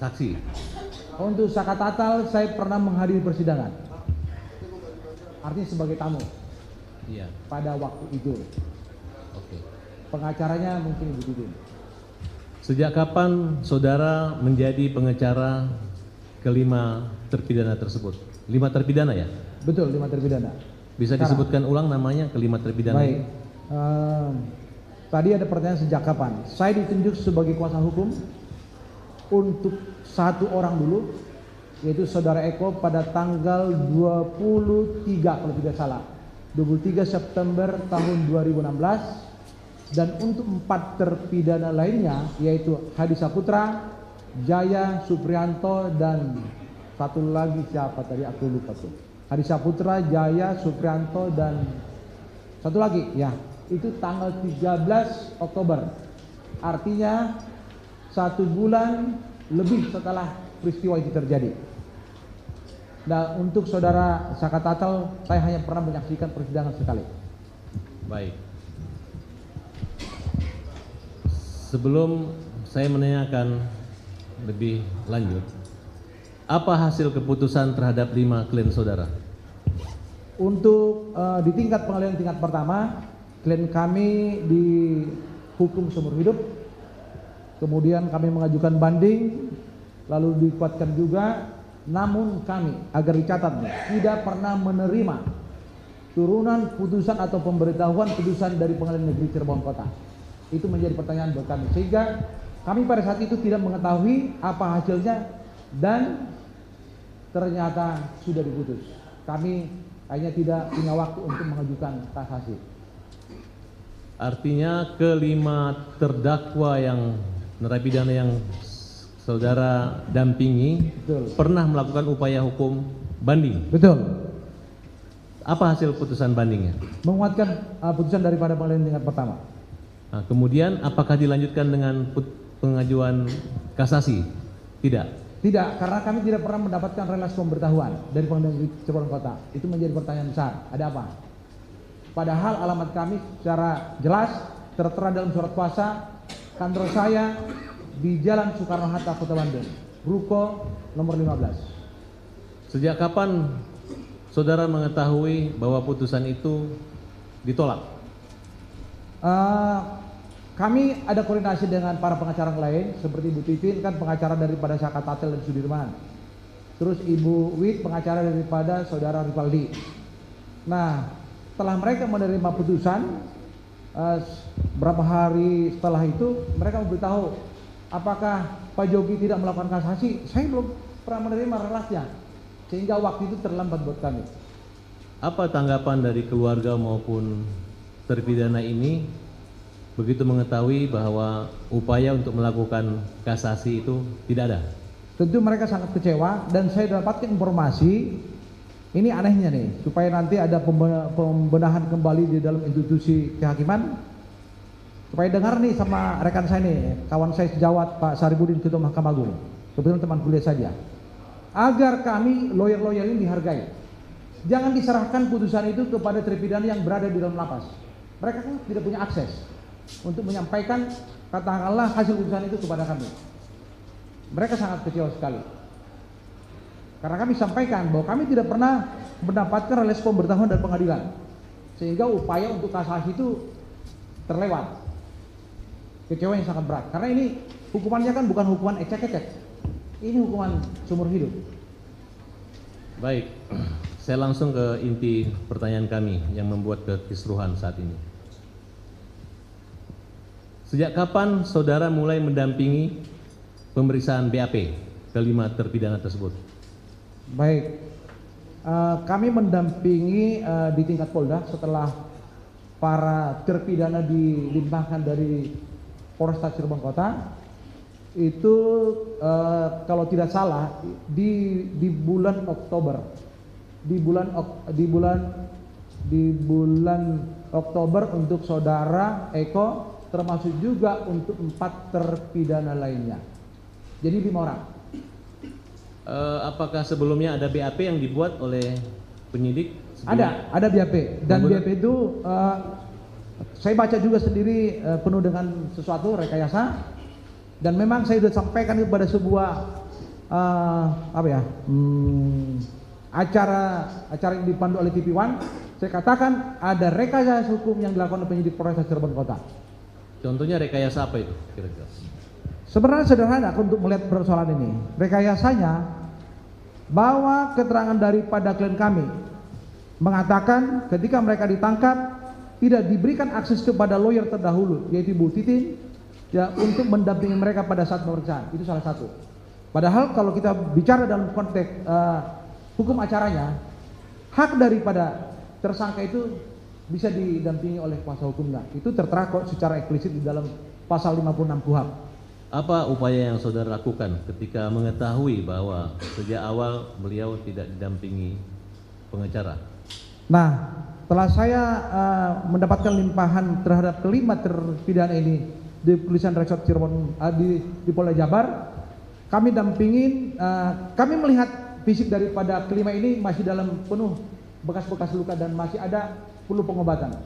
saksi. Untuk Sakatatal saya pernah menghadiri persidangan. Artinya sebagai tamu Iya. pada waktu itu. Oke. Pengacaranya mungkin Ibu Titin. Sejak kapan saudara menjadi pengacara kelima terpidana tersebut? 5 terpidana ya? Betul, 5 terpidana. Bisa Sekarang. disebutkan ulang namanya kelima terpidana? Baik. Tadi ada pertanyaan sejak kapan? Saya ditunjuk sebagai kuasa hukum untuk satu orang dulu, yaitu Saudara Eko pada tanggal 23 kalau tidak salah, 23 September tahun 2016, dan untuk 4 terpidana lainnya yaitu Hadi Saputra, Jaya Suprianto, dan satu lagi siapa tadi aku lupa tuh. Hadi Saputra, Jaya Suprianto, dan satu lagi ya, itu tanggal 13 Oktober. Artinya 1 bulan lebih setelah peristiwa itu terjadi. Nah, untuk Saudara Sakatatal, saya hanya pernah menyaksikan persidangan sekali. Baik. Sebelum saya menanyakan lebih lanjut, apa hasil keputusan terhadap 5 klien saudara? Untuk di tingkat pengadilan tingkat pertama, klien kami dihukum seumur hidup. Kemudian kami mengajukan banding, lalu dikuatkan juga. Namun kami, agar dicatat, tidak pernah menerima turunan putusan atau pemberitahuan putusan dari Pengadilan Negeri Cirebon Kota. Itu menjadi pertanyaan buat kami, sehingga kami pada saat itu tidak mengetahui apa hasilnya dan ternyata sudah diputus. Kami hanya tidak punya waktu untuk mengajukan kasasi. Artinya kelima terdakwa yang narapidana yang saudara dampingi Betul. pernah melakukan upaya hukum banding. Betul. Apa hasil putusan bandingnya? Menguatkan putusan daripada pengadilan tingkat pertama. Nah, kemudian apakah dilanjutkan dengan pengajuan kasasi? Tidak. Tidak, karena kami tidak pernah mendapatkan relasi pemberitahuan dari Pengadilan Negeri Cirebon Kota. Itu menjadi pertanyaan besar. Ada apa? Padahal alamat kami secara jelas tertera dalam surat kuasa kantor saya di Jalan Soekarno-Hatta, Kota Bandung, Ruko nomor 15. Sejak kapan saudara mengetahui bahwa putusan itu ditolak? Kami ada koordinasi dengan para pengacara lain, seperti Ibu Titin kan pengacara daripada Sakatatal dan Sudirman. Terus Ibu Wit pengacara daripada Saudara Rivaldi. Nah, setelah mereka menerima putusan, berapa hari setelah itu mereka memberitahu apakah Pak Jogi tidak melakukan kasasi. Saya belum pernah menerima relasnya, sehingga waktu itu terlambat buat kami. Apa tanggapan dari keluarga maupun terpidana ini begitu mengetahui bahwa upaya untuk melakukan kasasi itu tidak ada? Tentu mereka sangat kecewa, dan saya dapatkan informasi, ini anehnya nih, supaya nanti ada pembenahan kembali di dalam institusi kehakiman. Supaya dengar nih sama rekan saya nih, kawan saya sejawat Pak Saribudin, Ketua Mahkamah Agung, kebetulan teman kuliah saja, agar kami lawyer-lawyer ini dihargai. Jangan diserahkan putusan itu kepada terpidana yang berada di dalam lapas. Mereka kan tidak punya akses untuk menyampaikan katakanlah hasil putusan itu kepada kami. Mereka sangat kecewa sekali, karena kami sampaikan bahwa kami tidak pernah mendapatkan relasi pemberitahuan dari pengadilan, sehingga upaya untuk kasasi itu terlewat. Kecewa yang sangat berat, karena ini hukumannya kan bukan hukuman ecek-ecek, ini hukuman seumur hidup. Baik, saya langsung ke inti pertanyaan kami yang membuat kekisruhan saat ini. Sejak kapan saudara mulai mendampingi pemeriksaan BAP kelima terpidana tersebut? Baik, kami mendampingi di tingkat Polda setelah para terpidana dilimpahkan dari Polresta Cirebon Kota. Itu kalau tidak salah di bulan Oktober, di bulan Oktober untuk Saudara Eko, termasuk juga untuk 4 terpidana lainnya. Jadi 5 orang. Apakah sebelumnya ada BAP yang dibuat oleh penyidik? Ada BAP, dan BAP itu saya baca juga sendiri penuh dengan sesuatu rekayasa, dan memang saya sudah sampaikan kepada sebuah apa ya, acara yang dipandu oleh TV One, saya katakan ada rekayasa hukum yang dilakukan oleh penyidik Polres Cirebon Kota. Contohnya rekayasa apa itu kira-kira? Sebenarnya sederhana untuk melihat persoalan ini. Rekayasanya bahwa keterangan daripada klien kami mengatakan ketika mereka ditangkap tidak diberikan akses kepada lawyer terdahulu, yaitu Ibu Titin, ya, untuk mendampingi mereka pada saat pemeriksaan. Itu salah satu. Padahal kalau kita bicara dalam konteks hukum acaranya, hak daripada tersangka itu bisa didampingi oleh kuasa hukumnya. Itu tertera kok secara eksplisit di dalam pasal 56 KUHP. Apa upaya yang saudara lakukan ketika mengetahui bahwa sejak awal beliau tidak didampingi pengacara? Nah, setelah saya mendapatkan limpahan terhadap kelima terpidana ini di Kepolisian Resort Cirebon, di Polda Jabar, kami dampingin, kami melihat fisik daripada kelima ini masih dalam penuh bekas-bekas luka dan masih ada perlu pengobatan.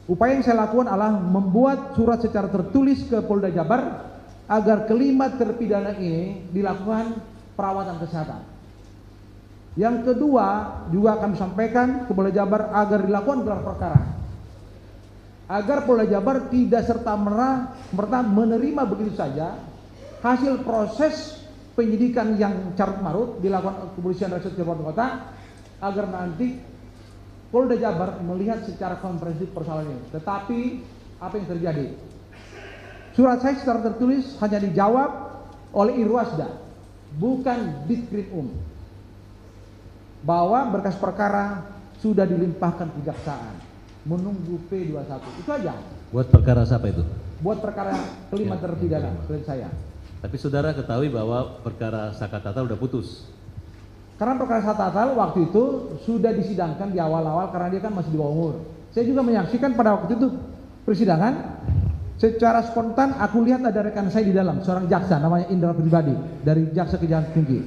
Upaya yang saya lakukan adalah membuat surat secara tertulis ke Polda Jabar agar kelima terpidana ini dilakukan perawatan kesehatan. Yang kedua, juga kami sampaikan ke Polda Jabar agar dilakukan gelar perkara. Agar Polda Jabar tidak serta-merta menerima begitu saja hasil proses penyidikan yang carut-marut dilakukan Kepolisian Resort Cirebon Kota, agar nanti Polda Jabar melihat secara komprehensif persoalan ini. Tetapi apa yang terjadi? Surat saya secara tertulis hanya dijawab oleh Irwasda, bukan Ditkrim bahwa berkas perkara sudah dilimpahkan kejaksaan, menunggu P21. Itu aja. Buat perkara siapa itu? Buat perkara kelima terpidana klien saya. Tapi saudara ketahui bahwa perkara Sakatatal udah putus. Karena perkara Sakatatal waktu itu sudah disidangkan di awal-awal karena dia kan masih di bawah umur. Saya juga menyaksikan pada waktu itu persidangan. Secara spontan aku lihat ada rekan saya di dalam, seorang jaksa namanya Indra Pribadi dari Jaksa Kejahatan Tinggi.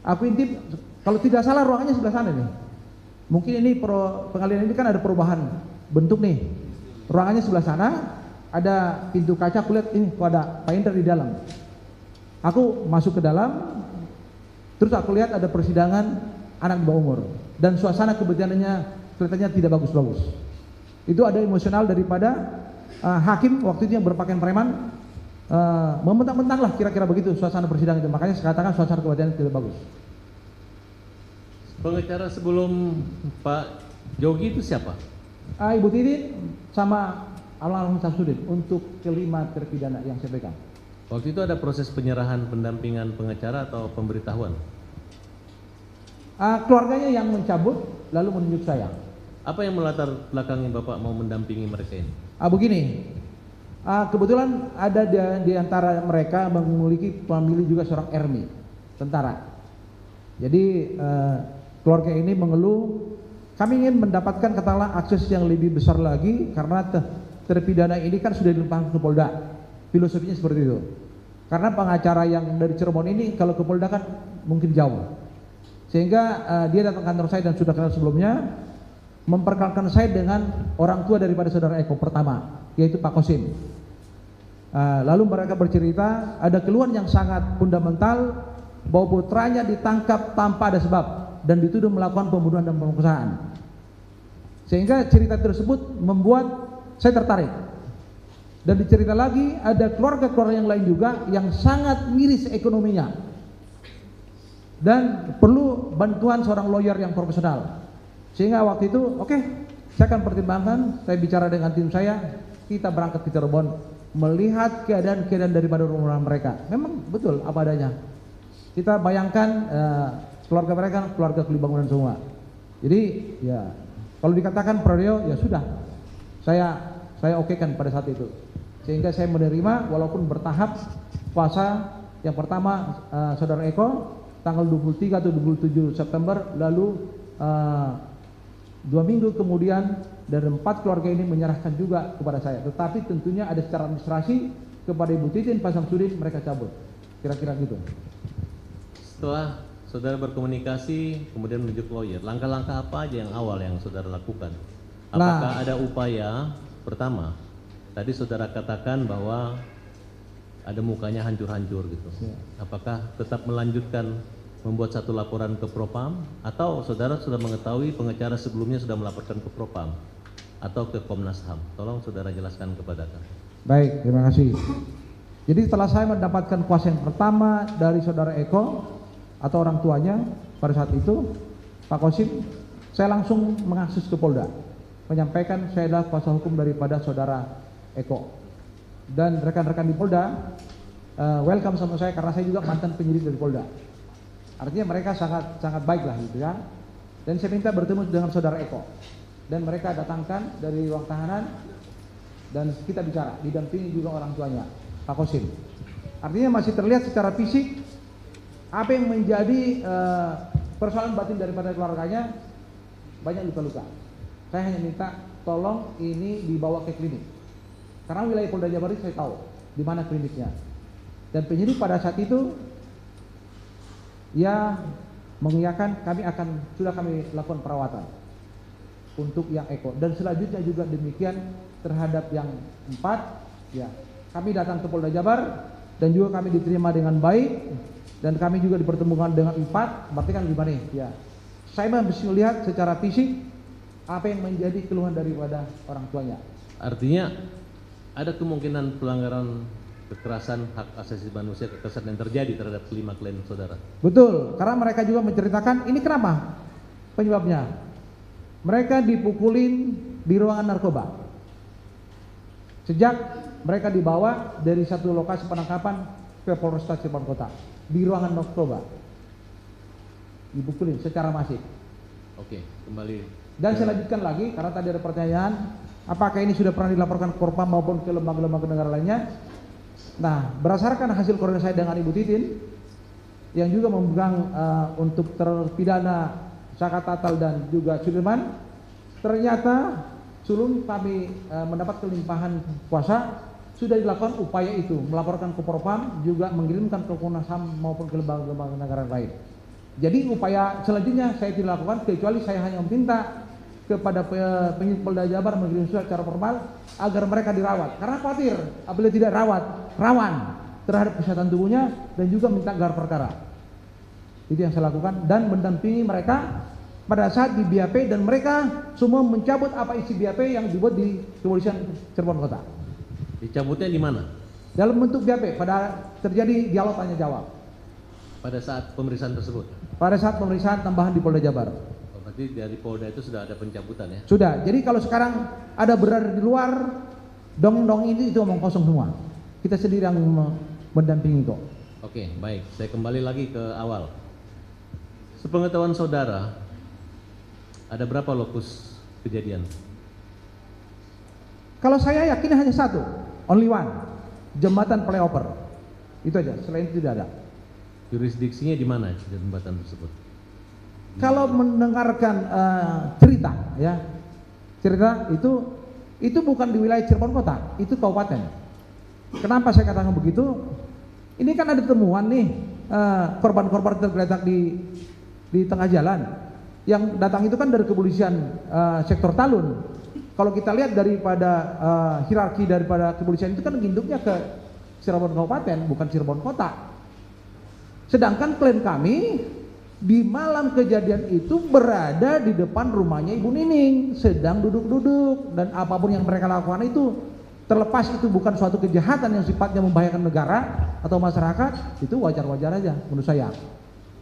Aku intip, kalau tidak salah ruangannya sebelah sana nih. Mungkin ini pengalian ini kan ada perubahan bentuk nih. Ruangannya sebelah sana, ada pintu kaca, aku lihat ini kok ada Pak Indra di dalam. Aku masuk ke dalam, terus aku lihat ada persidangan anak di bawah umur dan suasana kebetulannya kelihatannya tidak bagus-bagus. Itu ada emosional daripada hakim waktu itu yang berpakaian preman, membentang-bentang lah kira-kira begitu suasana persidangan itu. Makanya saya katakan suasana kebatinannya tidak bagus. Pengacara sebelum Pak Jogi itu siapa? Ibu Titin sama Almarhum Samsudin untuk kelima terpidana yang saya pegang. Waktu itu ada proses penyerahan pendampingan pengacara atau pemberitahuan? Keluarganya yang mencabut lalu menunjuk saya. Apa yang melatar belakangi Bapak mau mendampingi mereka ini? Begini, kebetulan ada di antara mereka memiliki famili juga seorang Ermi, tentara. Jadi keluarga ini mengeluh, kami ingin mendapatkan katakanlah akses yang lebih besar lagi karena terpidana ini kan sudah dilimpahkan ke Polda. Filosofinya seperti itu. Karena pengacara yang dari Cirebon ini kalau ke Polda kan mungkin jauh. Sehingga dia datang kantor saya dan sudah kenal sebelumnya, memperkenalkan saya dengan orang tua daripada saudara Eko pertama, yaitu Pak Kosim. Lalu mereka bercerita ada keluhan yang sangat fundamental bahwa putranya ditangkap tanpa ada sebab dan dituduh melakukan pembunuhan dan pemerkosaan. Sehingga cerita tersebut membuat saya tertarik. Dan dicerita lagi ada keluarga-keluarga yang lain juga yang sangat miris ekonominya dan perlu bantuan seorang lawyer yang profesional. Sehingga waktu itu oke, saya akan pertimbangkan, saya bicara dengan tim saya, kita berangkat ke Cirebon melihat keadaan-keadaan daripada rumah mereka. Memang betul apa adanya. Kita bayangkan keluarga mereka keluarga kuli bangunan semua. Jadi ya kalau dikatakan Prodeo ya sudah, saya okekan pada saat itu. Sehingga saya menerima walaupun bertahap puasa yang pertama saudara Eko tanggal 23 atau 27 September lalu 2 minggu kemudian dari 4 keluarga ini menyerahkan juga kepada saya. Tetapi tentunya ada secara administrasi kepada Ibu Titin, Pak Samsudin mereka cabut. Kira-kira gitu. Setelah saudara berkomunikasi kemudian menunjuk lawyer, langkah-langkah apa aja yang awal yang saudara lakukan? Apakah ada upaya pertama? Tadi saudara katakan bahwa ada mukanya hancur-hancur gitu. Ya. Apakah tetap melanjutkan membuat satu laporan ke Propam atau saudara sudah mengetahui pengacara sebelumnya sudah melaporkan ke Propam atau ke Komnas HAM? Tolong saudara jelaskan kepada kami. Baik, terima kasih. Jadi setelah saya mendapatkan kuasa yang pertama dari saudara Eko atau orang tuanya pada saat itu, Pak Kosim, saya langsung mengakses ke Polda, menyampaikan saya adalah kuasa hukum daripada saudara Eko. Dan rekan-rekan di Polda welcome sama saya karena saya juga mantan penyidik dari Polda. Artinya mereka sangat baik lah gitu ya. Dan saya minta bertemu dengan saudara Eko. Dan mereka datangkan dari ruang tahanan dan kita bicara, didampingi juga orang tuanya, Pak Kosim. Artinya masih terlihat secara fisik apa yang menjadi persoalan batin daripada keluarganya, banyak luka-luka. Saya hanya minta tolong ini dibawa ke klinik. Karena wilayah Polda Jabar ini saya tahu di mana kliniknya. Dan penyidik pada saat itu ya mengiyakan sudah kami lakukan perawatan untuk yang Eko, dan selanjutnya juga demikian terhadap yang 4 ya. Kami datang ke Polda Jabar dan juga kami diterima dengan baik dan kami juga dipertemukan dengan 4. Berarti kan gimana ya? Saya masih melihat secara fisik apa yang menjadi keluhan daripada orang tuanya. Artinya ada kemungkinan pelanggaran kekerasan hak asasi manusia, kekerasan yang terjadi terhadap 5 klien saudara. Betul, karena mereka juga menceritakan ini kenapa penyebabnya. Mereka dipukulin di ruangan narkoba. Sejak mereka dibawa dari satu lokasi penangkapan ke Polresta Cirebon Kota, di ruangan narkoba dipukulin secara masif. Oke, kembali. Dan saya lanjutkan lagi karena tadi ada pertanyaan, apakah ini sudah pernah dilaporkan ke Propam maupun ke lembaga-lembaga negara lainnya? Nah, berdasarkan hasil koordinasi saya dengan Ibu Titin yang juga memegang untuk terpidana Saka Tatal dan juga Sudirman, ternyata sebelum kami mendapat kelimpahan kuasa sudah dilakukan upaya itu, melaporkan ke Propam, juga mengirimkan ke Komnas HAM maupun ke lembaga-lembaga negara lain. Jadi upaya selanjutnya saya tidak lakukan kecuali saya hanya meminta kepada penyidik Polda Jabar mengirim surat secara formal agar mereka dirawat, karena khawatir apabila tidak rawat rawan terhadap kesehatan tubuhnya, dan juga minta gelar perkara. Itu yang saya lakukan dan mendampingi mereka pada saat di BAP, dan mereka semua mencabut apa isi BAP yang dibuat di Kepolisian Cirebon Kota. Dicabutnya di mana? Dalam bentuk BAP pada terjadi dialog tanya jawab. Pada saat pemeriksaan tersebut? Pada saat pemeriksaan tambahan di Polda Jabar. Oh, berarti dari Polda itu sudah ada pencabutan ya? Sudah. Jadi kalau sekarang ada berada di luar, dong-dong itu omong kosong semua. Kita sendiri yang mendampingi kok. Oke, baik. Saya kembali lagi ke awal. Sepengetahuan saudara, ada berapa lokus kejadian? Kalau saya yakin hanya satu, only one, jembatan flyover. Itu aja, selain itu tidak ada. Jurisdiksinya di mana jembatan tersebut? Kalau mendengarkan cerita, ya, cerita itu bukan di wilayah Cirebon Kota, itu kabupaten. Kenapa saya katakan begitu? Ini kan ada temuan nih korban-korban tergeletak di tengah jalan. Yang datang itu kan dari kepolisian sektor Talun. Kalau kita lihat daripada hierarki daripada kepolisian itu kan induknya ke Cirebon Kabupaten, bukan Cirebon Kota. Sedangkan klien kami di malam kejadian itu berada di depan rumahnya Ibu Nining, sedang duduk-duduk, dan apapun yang mereka lakukan itu, terlepas itu bukan suatu kejahatan yang sifatnya membahayakan negara atau masyarakat, itu wajar-wajar aja menurut saya.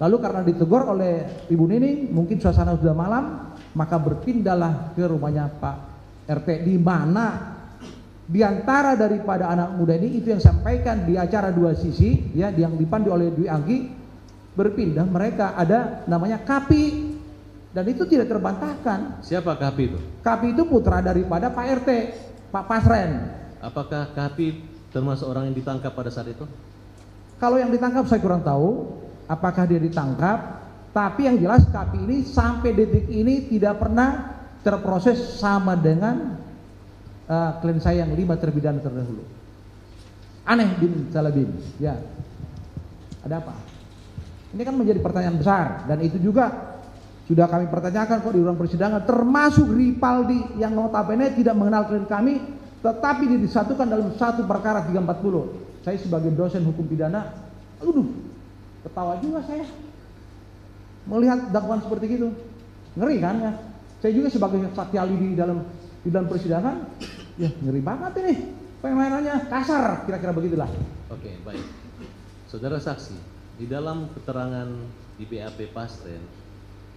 Lalu karena ditegur oleh Ibu Nining, mungkin suasana sudah malam, maka berpindahlah ke rumahnya Pak RT, di mana di antara daripada anak muda ini itu yang sampaikan di acara dua sisi, ya, yang dipandu oleh Dwi Anggi, berpindah mereka ada namanya Kapi, dan itu tidak terbantahkan. Siapa Kapi itu? Kapi itu putra daripada Pak RT, Pak Pasren. Apakah Kapi termasuk orang yang ditangkap pada saat itu? Kalau yang ditangkap saya kurang tahu apakah dia ditangkap, tapi yang jelas Kapi ini sampai detik ini tidak pernah terproses sama dengan klien saya yang 5 terpidana terdahulu. Aneh bin Salabin, ya. Ada apa? Ini kan menjadi pertanyaan besar, dan itu juga sudah kami pertanyakan kok di ruang persidangan, termasuk Ripaldi yang notabene tidak mengenal klien kami, tetapi disatukan dalam satu perkara 340. saya sebagai dosen hukum pidana, aduh, ketawa juga saya melihat dakwaan seperti itu. Ngeri kan ya? Saya juga sebagai saksi ahli di dalam persidangan, ya ngeri banget ini. Pemainannya kasar, kira-kira begitulah. Oke, baik. Saudara saksi, di dalam keterangan di BAP Pasren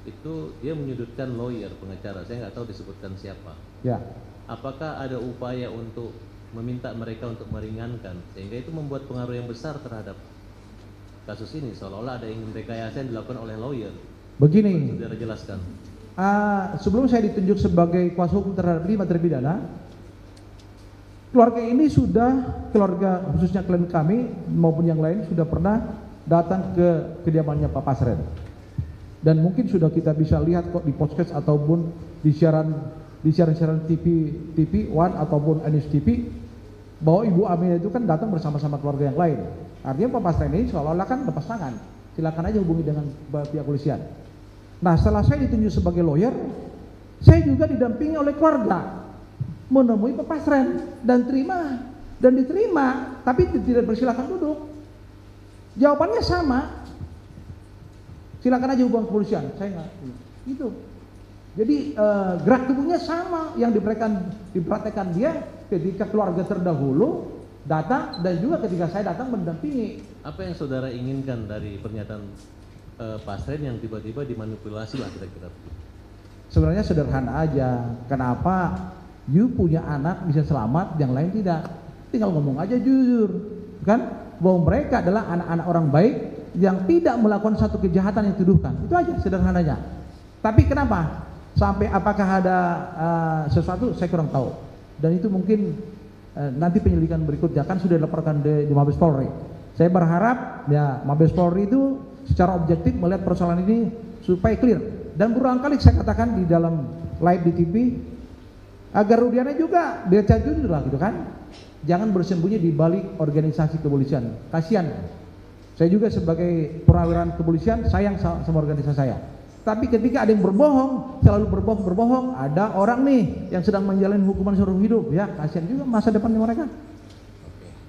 itu dia menyudutkan lawyer pengacara. Saya nggak tahu disebutkan siapa. Ya. Apakah ada upaya untuk meminta mereka untuk meringankan sehingga itu membuat pengaruh yang besar terhadap kasus ini, seolah-olah ada yang rekayasa yang dilakukan oleh lawyer? Begini, Saudara jelaskan. sebelum saya ditunjuk sebagai kuasa hukum terhadap 5 terpidana, keluarga ini keluarga khususnya klien kami maupun yang lain sudah pernah datang ke kediamannya Pak Pasren. Dan mungkin sudah kita bisa lihat kok di podcast ataupun di siaran TV One ataupun News TV bahwa Ibu Aminah itu kan datang bersama-sama keluarga yang lain. Artinya Pak Pasren ini seolah-olah kan lepas tangan. Silakan aja hubungi dengan pihak polisian. Nah, setelah saya ditunjuk sebagai lawyer, saya juga didampingi oleh keluarga menemui Pak Pasren dan diterima, tapi tidak bersilakan duduk. Jawabannya sama. Silakan aja hubungi kepolisian. Saya nggak gitu. Jadi gerak tubuhnya sama yang diperhatikan dia ketika keluarga terdahulu datang dan juga ketika saya datang mendampingi. Apa yang saudara inginkan dari pernyataan Pasren yang tiba-tiba dimanipulasi lah kira-kira? Sebenarnya sederhana aja. Kenapa you punya anak bisa selamat, yang lain tidak? Tinggal ngomong aja jujur, kan? Bahwa mereka adalah anak-anak orang baik yang tidak melakukan satu kejahatan yang dituduhkan. Itu aja sederhananya. Tapi kenapa? Sampai apakah ada sesuatu saya kurang tahu. Dan itu mungkin nanti penyelidikan berikutnya kan sudah dilaporkan di Mabes Polri. Saya berharap ya Mabes Polri itu secara objektif melihat persoalan ini supaya clear. Dan berulang kali saya katakan di dalam live di TV agar Rudiana juga biar jujur lah gitu kan. Jangan bersembunyi di balik organisasi kepolisian. Kasihan. Saya juga sebagai perwira kepolisian sayang sama organisasi saya. Tapi ketika ada yang berbohong, selalu berbohong, ada orang nih yang sedang menjalani hukuman seumur hidup, ya kasihan juga masa depannya mereka.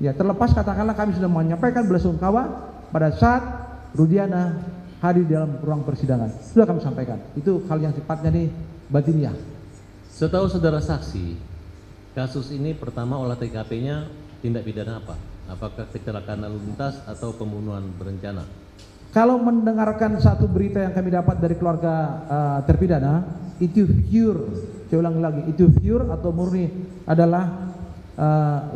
Ya terlepas katakanlah kami sudah menyampaikan belasungkawa pada saat Rudiana hadir dalam ruang persidangan. Sudah kami sampaikan. Itu hal yang sifatnya nih batiniah. Setahu saudara saksi, kasus ini pertama olah TKP-nya tindak pidana apa? Apakah kecelakaan lalu lintas atau pembunuhan berencana? Kalau mendengarkan satu berita yang kami dapat dari keluarga terpidana, itu pure, saya ulang lagi, itu pure atau murni adalah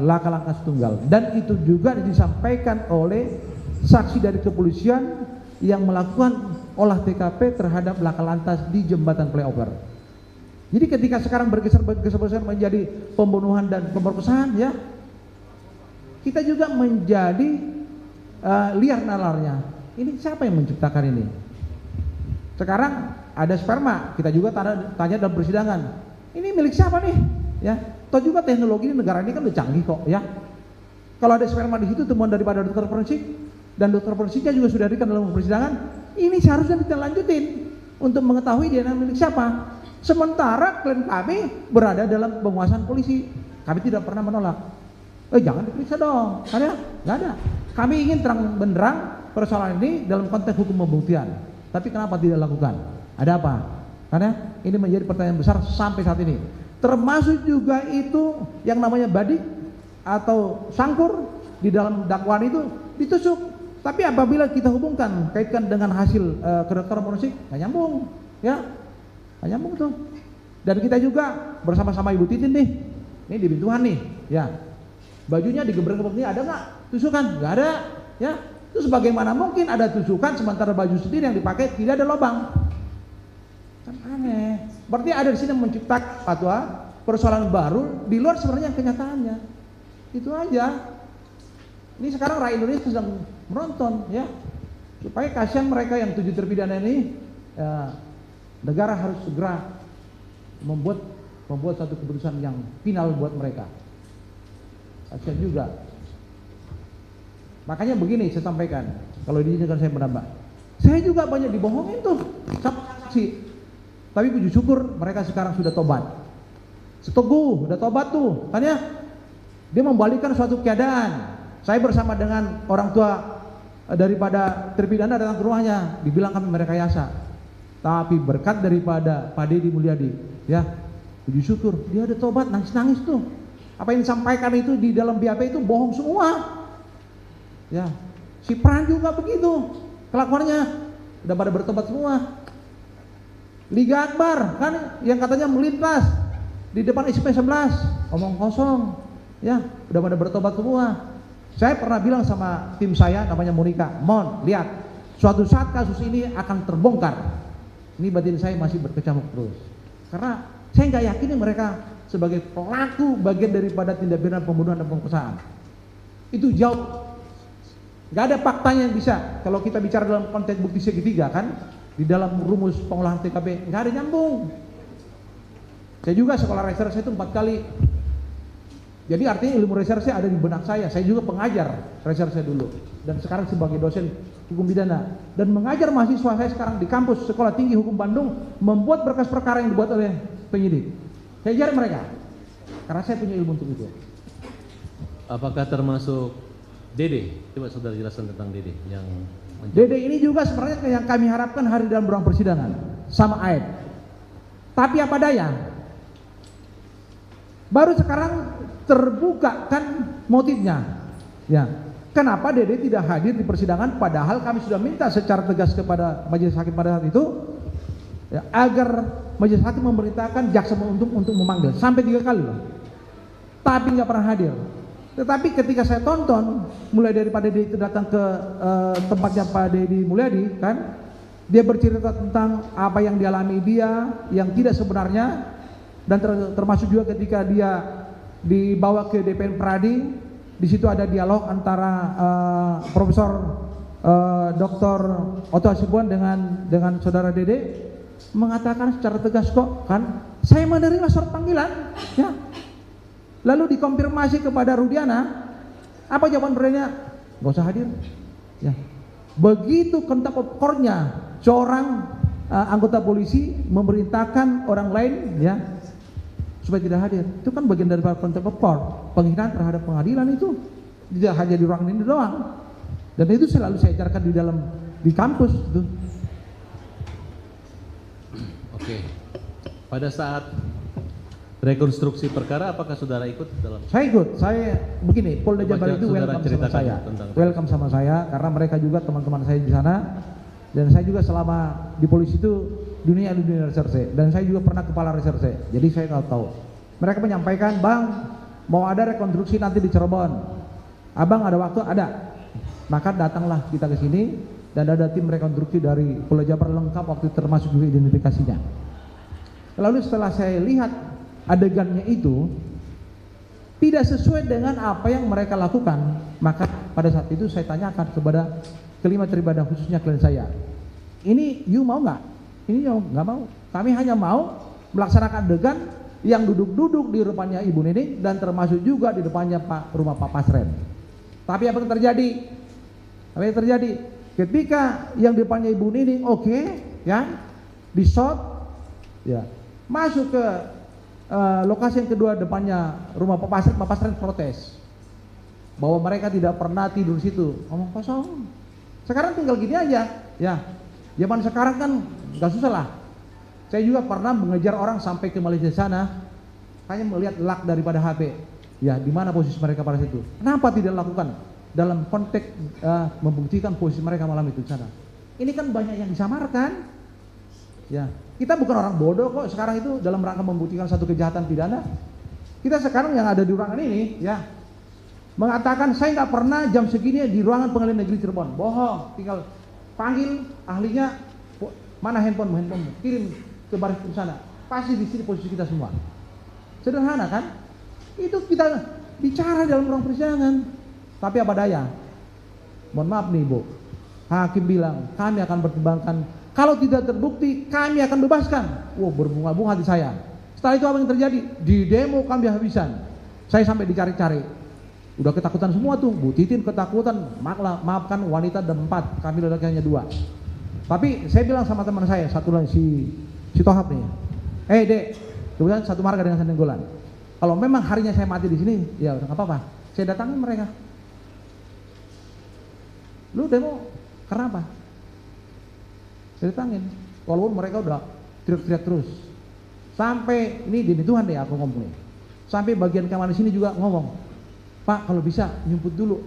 laka lantas tunggal. Dan itu juga disampaikan oleh saksi dari kepolisian yang melakukan olah TKP terhadap laka lantas di jembatan flyover. Jadi ketika sekarang bergeser menjadi pembunuhan dan pemerkosaan, ya kita juga menjadi liar nalarnya. Ini siapa yang menciptakan ini? Sekarang ada sperma, kita juga tanya dalam persidangan. Ini milik siapa nih? Ya, toh juga teknologi di negara ini kan udah canggih kok, ya. Kalau ada sperma di situ temuan daripada dokter forensik dan dokter forensiknya juga sudah diberikan dalam persidangan, ini seharusnya kita lanjutin untuk mengetahui DNA milik siapa. Sementara klien kami berada dalam penguasaan polisi, kami tidak pernah menolak. Jangan diperiksa dong, karena nggak ada. Kami ingin terang benderang persoalan ini dalam konteks hukum pembuktian. Tapi kenapa tidak lakukan? Ada apa? Karena ini menjadi pertanyaan besar sampai saat ini. Termasuk juga itu yang namanya badik atau sangkur di dalam dakwaan itu ditusuk. Tapi apabila kita hubungkan, kaitkan dengan hasil kedokteran forensik, nggak nyambung, ya, nggak nyambung tuh. Dan kita juga bersama-sama Ibu Titin nih, ini di Bintuhan nih, ya, bajunya digeber-geber nih, ada nggak tusukan? Nggak ada, ya. Terus bagaimana mungkin ada tusukan sementara baju sendiri yang dipakai tidak ada lubang? Kan aneh. Berarti ada di sini menciptakan fatwa persoalan baru di luar sebenarnya kenyataannya. Itu aja. Ini sekarang rakyat Indonesia sedang menonton, ya, supaya kasihan mereka yang 7 terpidana ini, ya, negara harus segera membuat satu keputusan yang final buat mereka. Kasihan juga. Makanya begini saya sampaikan, kalau diizinkan saya menambah. Saya juga banyak dibohongin tuh sama saksi. Tapi puji syukur mereka sekarang sudah tobat. Seteguh, udah tobat tuh, kan ya? Dia membalikkan suatu keadaan. Saya bersama dengan orang tua daripada terpidana datang ke rumahnya, dibilang kami merekayasa. Tapi berkat daripada Pak Dedi Mulyadi, ya, puji syukur dia ada tobat, nangis-nangis tuh. Apa yang disampaikan itu di dalam BAP itu bohong semua. Ya, si Pran juga begitu kelakuannya, udah pada bertobat semua. Liga Akbar kan yang katanya melintas di depan SP 11, omong kosong, ya, udah pada bertobat semua. Saya pernah bilang sama tim saya namanya Monica, Mon, lihat, suatu saat kasus ini akan terbongkar. Ini batin saya masih berkecamuk terus, karena saya nggak yakin mereka sebagai pelaku bagian daripada tindak pidana pembunuhan dan pemerkosaan. Itu jauh, nggak ada faktanya yang bisa. Kalau kita bicara dalam konteks bukti segitiga kan, di dalam rumus pengolahan TKP nggak ada nyambung. Saya juga sekolah reserse itu 4 kali. Jadi artinya ilmu reserse ada di benak saya. Saya juga pengajar reserse dulu dan sekarang sebagai dosen hukum pidana dan mengajar mahasiswa saya sekarang di kampus Sekolah Tinggi Hukum Bandung membuat berkas perkara yang dibuat oleh penyidik. Saya ajar mereka karena saya punya ilmu untuk itu. Apakah termasuk Dede? Coba saudara jelaskan tentang Dede yang Dede ini juga sebenarnya yang kami harapkan hari dalam ruang persidangan sama Aed. Tapi apa daya? Baru sekarang terbuka kan motifnya. Ya. Kenapa Dede tidak hadir di persidangan padahal kami sudah minta secara tegas kepada majelis hakim pada saat itu, ya, agar majelis hakim memerintahkan jaksa penuntut untuk memanggil sampai 3 kali loh. Tapi nggak pernah hadir. Tetapi ketika saya tonton mulai dari Pak Dedi itu datang ke tempatnya Pak Dedi Mulyadi kan, dia bercerita tentang apa yang dialami dia yang tidak sebenarnya, dan termasuk juga ketika dia dibawa ke DPN Pradi, di situ ada dialog antara Profesor Dr. Otto Hasibuan dengan saudara Dede, mengatakan secara tegas kok kan saya menerima surat panggilan, ya. Lalu dikonfirmasi kepada Rudiana, apa jawaban Rudiana? Gak usah hadir, ya. Begitu kentak opornya seorang anggota polisi memerintahkan orang lain, ya, supaya tidak hadir. Itu kan bagian dari konten pepor, penghinaan terhadap pengadilan itu tidak hanya di ruangan ini doang. Dan itu selalu saya ajarkan di kampus itu. Oke. Pada saat rekonstruksi perkara apakah saudara ikut dalam? Saya ikut. Saya begini, Polda Jabar itu welcome sama saya. Welcome sama saya karena mereka juga teman-teman saya di sana, dan saya juga selama di polisi itu dunia reserse, dan saya juga pernah kepala reserse, jadi saya tahu. Mereka menyampaikan, Bang, mau ada rekonstruksi nanti di Cirebon, Abang ada waktu? Ada. Maka datanglah kita ke sini dan ada tim rekonstruksi dari Polda Jabar lengkap waktu termasuk juga identifikasinya. Lalu setelah saya lihat adegannya itu tidak sesuai dengan apa yang mereka lakukan, maka pada saat itu saya tanyakan kepada kelima terpidana khususnya klien saya, ini you mau nggak? Ini nggak mau. Kami hanya mau melaksanakan adegan yang duduk-duduk di depannya Ibu Nining dan termasuk juga di depannya rumah Pak Pasren. Tapi apa yang terjadi? Apa yang terjadi? Ketika yang di depannya Ibu Nining oke, ya, di shot, ya, masuk ke lokasi yang kedua depannya rumah Pak Pasren protes bahwa mereka tidak pernah tidur di situ. Ngomong kosong. Sekarang tinggal gini aja, ya. Zaman sekarang kan nggak susah lah. Saya juga pernah mengejar orang sampai ke Malaysia sana, hanya melihat lak daripada HP. Ya, di mana posisi mereka pada situ? Kenapa tidak lakukan dalam konteks membuktikan posisi mereka malam itu di sana? Ini kan banyak yang disamarkan. Ya, kita bukan orang bodoh kok sekarang itu dalam rangka membuktikan satu kejahatan pidana. Kita sekarang yang ada di ruangan ini, ya, mengatakan saya nggak pernah jam segini di ruangan Pengadilan Negeri Cirebon. Bohong, tinggal panggil ahlinya, mana handphone kirim ke baris di sana, pasti di sini posisi kita semua. Sederhana kan? Itu kita bicara dalam ruang persidangan. Tapi apa daya? Mohon maaf nih Bu, hakim bilang kami akan pertimbangkan, kalau tidak terbukti kami akan bebaskan. Wow, berbunga-bunga hati saya. Setelah itu apa yang terjadi? Di demo kami habisan. Saya sampai dicari-cari. Udah ketakutan semua tuh, Bu Titin ketakutan, maafkan wanita ada 4, kami lelaki hanya 2. Tapi saya bilang sama teman saya, satu lagi si Tohab nih, Dek, kemudian satu marga dengan Sandenggolan. Kalau memang harinya saya mati di sini, ya nggak apa-apa, saya datangin mereka. Lu demo karena apa? Saya ditangin. Walaupun mereka udah teriak-teriak terus. Sampai ini demi Tuhan deh aku ngomong nih. Sampai bagian kamar di sini juga ngomong, Pak kalau bisa nyumput dulu.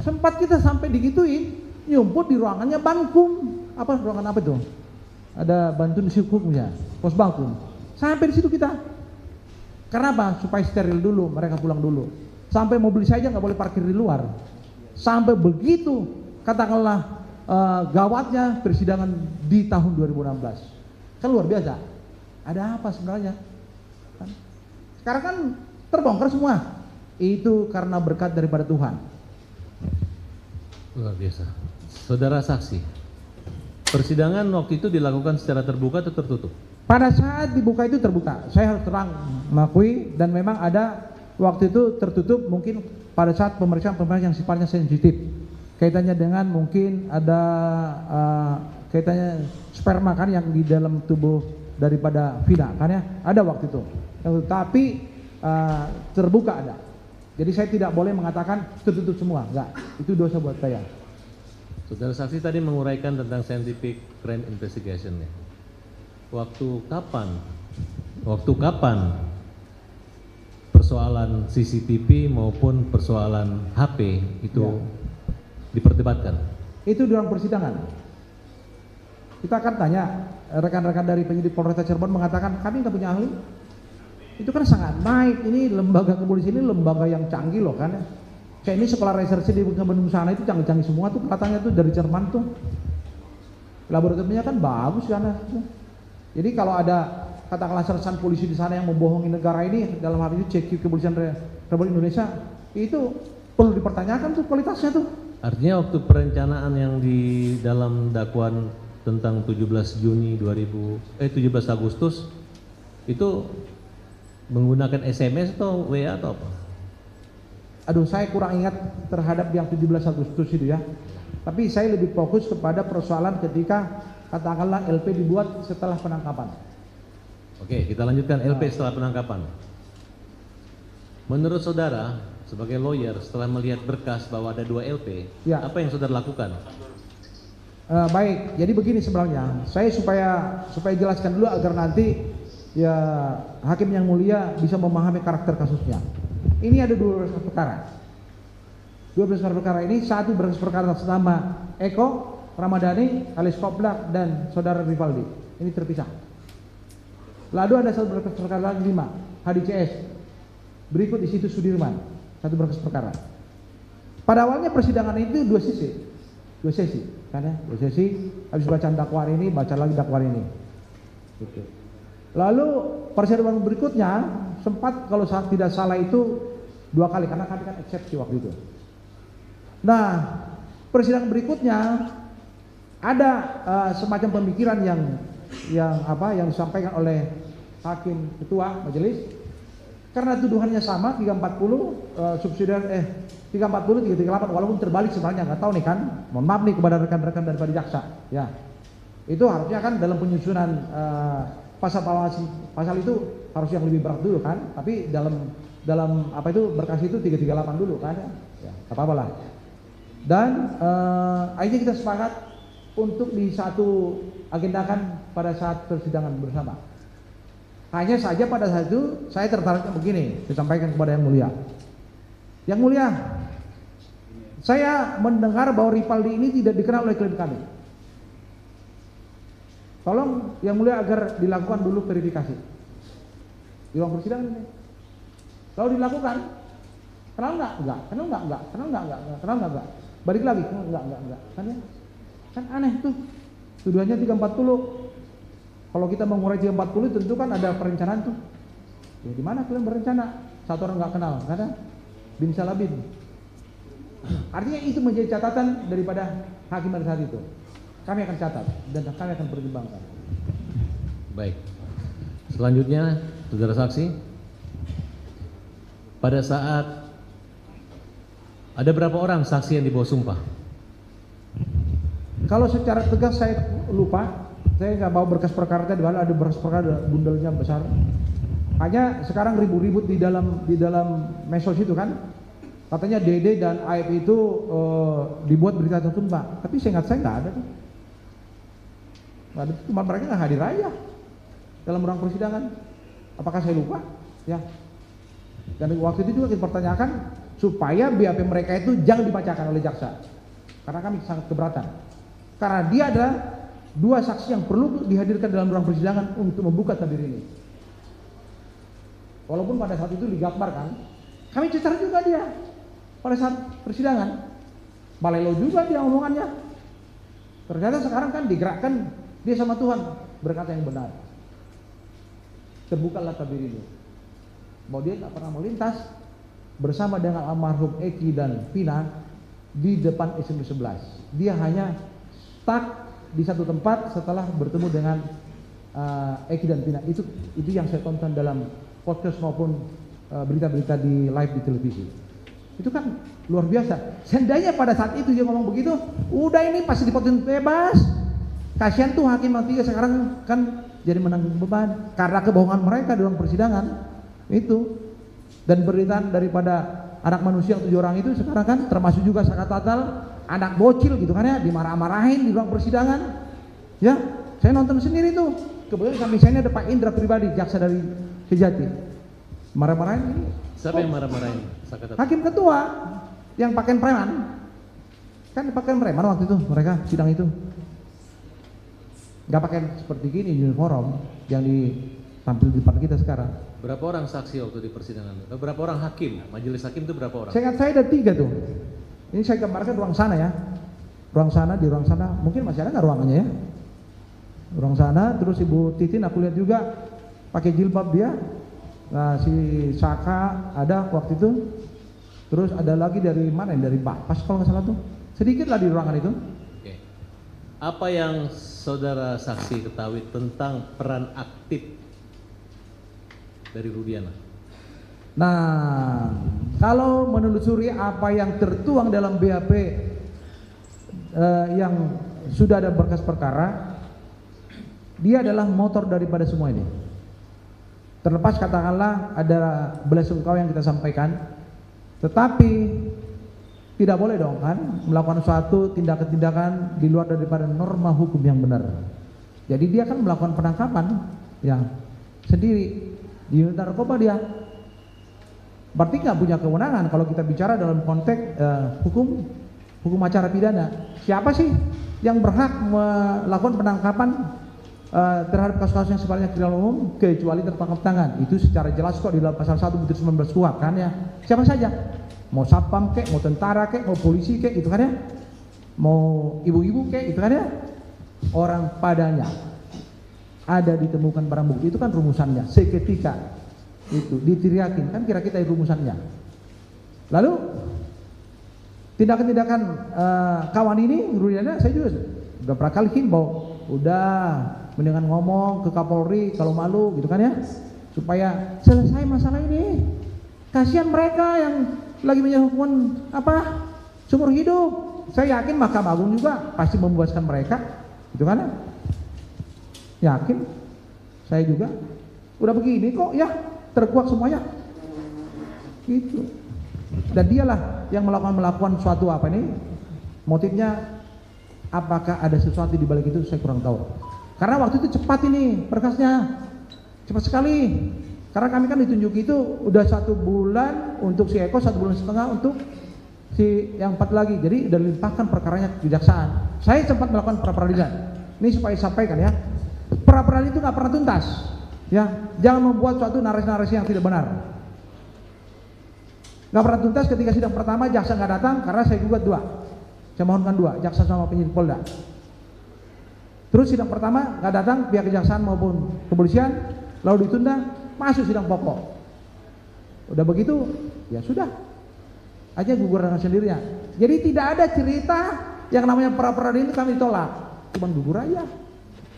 Sempat kita sampai digituin, nyumput di ruangannya Bankum. Apa ruangan apa itu? Ada Bantun Syukur ya, pos Bankum. Sampai di situ kita. Karena apa? Supaya steril dulu, mereka pulang dulu. Sampai mobil saya aja nggak boleh parkir di luar. Sampai begitu, katakanlah gawatnya persidangan di tahun 2016. Kan luar biasa. Ada apa sebenarnya? Sekarang kan terbongkar semua. Itu karena berkat daripada Tuhan. Luar biasa. Saudara saksi, persidangan waktu itu dilakukan secara terbuka atau tertutup? Pada saat dibuka itu terbuka. Saya harus terang mengakui, dan memang ada waktu itu tertutup mungkin pada saat pemeriksaan yang sifatnya sensitif. Kaitannya dengan mungkin ada kaitannya sperma kan yang di dalam tubuh daripada Vina kan ya, ada waktu itu. Tapi terbuka ada. Jadi saya tidak boleh mengatakan tertutup semua, enggak. Itu dosa buat saya. Saudara saksi tadi menguraikan tentang scientific crime investigation ya. Waktu kapan persoalan CCTV maupun persoalan HP itu diperdebatkan? Itu dalam persidangan. Kita akan tanya, rekan-rekan dari penyidik Polresta Cirebon mengatakan kami nggak punya ahli. Itu kan sangat baik. Ini lembaga kepolisian ini lembaga yang canggih loh kan. Kayak ini sekolah reserse di Bandung sana itu canggih-canggih semua tuh, katanya tuh dari Jerman tuh. Laboratoriumnya kan bagus kan. Jadi kalau ada katakanlah sersan polisi di sana yang membohongi negara ini, dalam hal ini CQ Kepolisian Republik Indonesia, itu perlu dipertanyakan tuh kualitasnya tuh. Artinya waktu perencanaan yang di dalam dakwaan tentang 17 Agustus itu menggunakan SMS atau WA atau apa? Aduh, saya kurang ingat terhadap yang 17 Agustus itu ya. Tapi saya lebih fokus kepada persoalan ketika katakanlah LP dibuat setelah penangkapan. Oke, kita lanjutkan LP setelah penangkapan. Menurut saudara sebagai lawyer setelah melihat berkas bahwa ada 2 LP, apa yang saudara lakukan? Baik, jadi begini sebenarnya. Saya supaya jelaskan dulu agar nanti ya hakim yang mulia bisa memahami karakter kasusnya. Ini ada 2 berkas perkara. 2 berkas perkara ini, satu berkas perkara atas nama Eko Ramadhani alias Koblak dan saudara Rivaldi. Ini terpisah. Lalu ada satu berkas perkara lagi 5 HDCS. Berikut di situ Sudirman, satu berkas perkara. Pada awalnya persidangan itu 2 sesi. 2 sesi, kan ya? 2 sesi. Habis baca dakwaan ini, baca lagi dakwaan ini. Gitu. Lalu persidangan berikutnya sempat kalau tidak salah itu 2 kali karena kami kan eksepsi waktu itu. Nah, persidangan berikutnya ada semacam pemikiran yang disampaikan oleh hakim ketua majelis karena tuduhannya sama 340 subsidiar 340 338 walaupun terbalik sebenarnya, nggak tahu nih kan, mohon maaf nih kepada rekan-rekan daripada jaksa ya. Itu harusnya kan dalam penyusunan pasal itu harus yang lebih berat dulu kan, tapi dalam apa itu berkas itu 338 dulu kan ya, apa lah. Dan akhirnya kita sepakat untuk di satu agendakan pada saat persidangan bersama. Hanya saja pada saat itu saya tertariknya begini, saya sampaikan kepada yang mulia. Yang mulia, saya mendengar bahwa Rivaldi ini tidak dikenal oleh klien kami. Tolong yang mulia agar dilakukan dulu verifikasi di ruang persidangan ini. Kalau dilakukan, kenal nggak? Enggak. Kenal nggak? Enggak. Kenal nggak? Enggak. Kenal nggak? Enggak. Balik lagi, enggak. Kan ya? Kan aneh tuh. Tuduhannya 340. Kalau kita mengurai 340 tentu kan ada perencanaan tuh. Ya di mana kalian berencana? Satu orang nggak kenal, kan? Bin Salabin. Artinya itu menjadi catatan daripada hakim pada saat itu. Kami akan catat dan kami akan pertimbangkan. Baik. Selanjutnya, saudara saksi, pada saat ada berapa orang saksi yang dibawa sumpah? Kalau secara tegas saya lupa, saya nggak bawa berkas perkara tadi, ada berkas perkara bundelnya besar. Hanya sekarang ribut-ribut di dalam medsos itu kan, Katanya Dede dan Aib itu dibuat berita tertutup Pak, tapi saya nggak ada tuh. Nggak ada, cuma mereka nggak hadir aja dalam ruang persidangan. Apakah saya lupa? Ya. Dan waktu itu juga kita pertanyakan supaya BAP mereka itu jangan dibacakan oleh jaksa, karena kami sangat keberatan. Karena dia adalah dua saksi yang perlu dihadirkan dalam ruang persidangan untuk membuka tabir ini. Walaupun pada saat itu digambar kan, kami cecar juga dia pada saat persidangan. Balelo juga dia omongannya. Ternyata sekarang kan digerakkan dia sama Tuhan berkata yang benar. Terbukalah tabir ini. Bahwa dia tak pernah melintas bersama dengan almarhum Eki dan Pina di depan SMP 11. Dia hanya stuck di satu tempat setelah bertemu dengan Eki dan Pina. Itu yang saya tonton dalam podcast maupun berita-berita di live di televisi. Itu kan luar biasa. Seandainya pada saat itu dia ngomong begitu, udah ini pasti dipotin bebas. Kasihan tuh hakim yang 3 sekarang kan jadi menanggung beban karena kebohongan mereka dalam persidangan itu. Dan beritaan daripada anak manusia yang 7 orang itu sekarang kan termasuk juga Saka Tatal, anak bocil gitu kan ya, dimarah-marahin di ruang persidangan. Ya, saya nonton sendiri tuh. Kebetulan samping saya ini ada Pak Indra pribadi, jaksa dari Kejati. Marah-marahin ini. Siapa yang marah-marahin? Saka Tatal. Hakim ketua yang pakaian preman. Kan pakaian preman waktu itu mereka sidang itu. Gak pakai seperti gini uniform yang ditampil di depan kita sekarang. Berapa orang saksi waktu di persidangan? Berapa orang hakim? Majelis hakim itu berapa orang? Saya ingat saya ada 3 tuh. Ini saya gambarkan ruang sana ya. Ruang sana, di ruang sana mungkin masih ada nggak ruangannya ya? Ruang sana, terus Ibu Titin aku lihat juga pakai jilbab dia. Nah, si Saka ada waktu itu. Terus ada lagi dari mana? Dari Bapas kalau nggak salah tuh. Sedikit lah di ruangan itu. Oke. Apa yang saudara saksi ketahui tentang peran aktif dari Rudiana? Nah, kalau menelusuri apa yang tertuang dalam BAP yang sudah ada berkas perkara, dia adalah motor daripada semua ini. Terlepas katakanlah ada belasungkawa yang kita sampaikan, tetapi tidak boleh dong kan melakukan suatu tindakan-tindakan di luar daripada norma hukum yang benar. Jadi dia kan melakukan penangkapan ya sendiri di unit narkoba dia. Berarti nggak punya kewenangan kalau kita bicara dalam konteks hukum acara pidana. Siapa sih yang berhak melakukan penangkapan terhadap kasus-kasus yang sifatnya kriminal umum kecuali tertangkap tangan? Itu secara jelas kok di dalam pasal 1 butir 19 KUHP kan ya. Siapa saja, mau satpam kek, mau tentara kek, mau polisi kek, gitu kan ya, mau ibu-ibu kek, gitu kan ya, orang padanya ada ditemukan barang bukti itu kan rumusannya seketika itu ditiriakin kan kira-kira rumusannya. Lalu tindakan-tindakan kawan ini Rudiana saya juga udah pernah kali himbau, udah mendingan ngomong ke Kapolri kalau malu gitu kan ya, supaya selesai masalah ini. Kasihan mereka yang lagi menjalani hukuman apa seumur hidup. Saya yakin Mahkamah Agung juga pasti membebaskan mereka gitu kan ya. Yakin saya juga udah begini kok ya, terkuak semuanya gitu. Dan dialah yang melakukan suatu apa ini, motifnya apakah ada sesuatu di balik itu saya kurang tahu, karena waktu itu cepat ini berkasnya, cepat sekali. Karena kami kan ditunjuk itu udah 1 bulan untuk si Eko, 1 bulan setengah untuk si yang 4 lagi, jadi udah dilimpahkan perkaranya ke kejaksaan. Saya sempat melakukan pra-peradilan ini supaya sampaikan ya, pra-peradilan itu nggak pernah tuntas ya, jangan membuat suatu narasi-narasi yang tidak benar. Nggak pernah tuntas. Ketika sidang pertama jaksa nggak datang karena saya gugat 2, saya mohonkan 2, jaksa sama penyidik Polda. Terus sidang pertama nggak datang pihak kejaksaan maupun kepolisian, lalu ditunda, masuk sidang pokok. Udah begitu ya sudah aja gugur dengan sendirinya. Jadi tidak ada cerita yang namanya pra-peradilan itu kami tolak, cuma gugur aja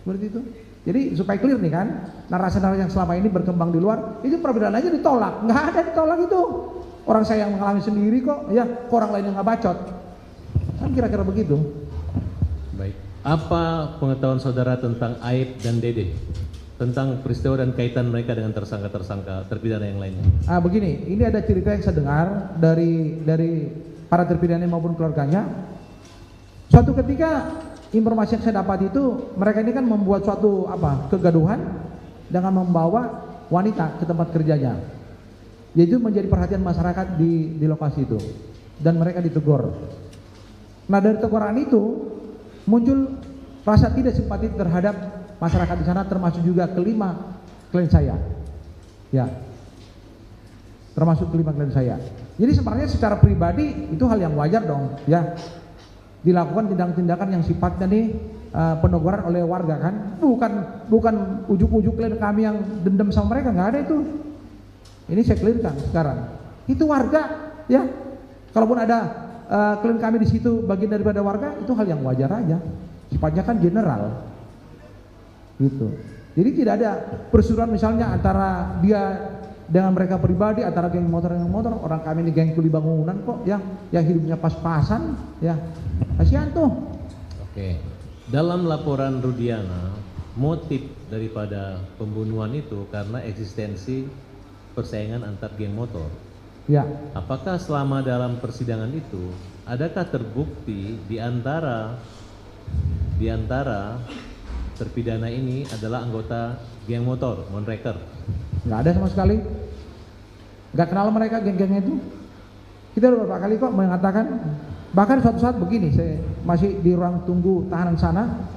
seperti itu. Jadi supaya clear nih kan, narasi-narasi yang selama ini berkembang di luar itu peradilan aja ditolak, nggak ada ditolak itu. Orang saya yang mengalami sendiri kok ya, kok orang lain yang nggak bacot kan, kira-kira begitu. Baik, apa pengetahuan saudara tentang Aib dan Dede? tentang peristiwa dan kaitan mereka dengan tersangka-tersangka terpidana yang lainnya. Begini, ini ada cerita yang saya dengar dari para terpidana maupun keluarganya. Suatu ketika informasi yang saya dapat itu mereka ini kan membuat suatu kegaduhan dengan membawa wanita ke tempat kerjanya. Yaitu menjadi perhatian masyarakat di lokasi itu dan mereka ditegur. Nah, dari teguran itu muncul rasa tidak simpati terhadap masyarakat di sana, termasuk juga kelima klien saya. Ya. Termasuk kelima klien saya. Jadi sebenarnya secara pribadi itu hal yang wajar dong, ya. Dilakukan tindakan-tindakan yang sifatnya nih peneguran oleh warga kan. Bukan ujuk-ujuk klien kami yang dendam sama mereka, nggak ada itu. Ini saya clearkan sekarang. Itu warga, ya. Kalaupun ada klien kami di situ bagian daripada warga, itu hal yang wajar aja. Sifatnya kan general. Gitu. Jadi tidak ada perseteruan misalnya antara dia dengan mereka pribadi, antara geng motor dengan motor. Orang kami ini geng kuli bangunan kok, yang hidupnya pas-pasan, ya. Kasihan tuh. Oke. Dalam laporan Rudiana, motif daripada pembunuhan itu karena eksistensi persaingan antar geng motor. Ya. Apakah selama dalam persidangan itu adakah terbukti di antara terpidana ini adalah anggota geng motor, Monreker? Nggak ada sama sekali. Nggak kenal mereka geng-gengnya itu. Kita udah beberapa kali kok mengatakan. Bahkan suatu saat begini, saya masih di ruang tunggu tahanan sana.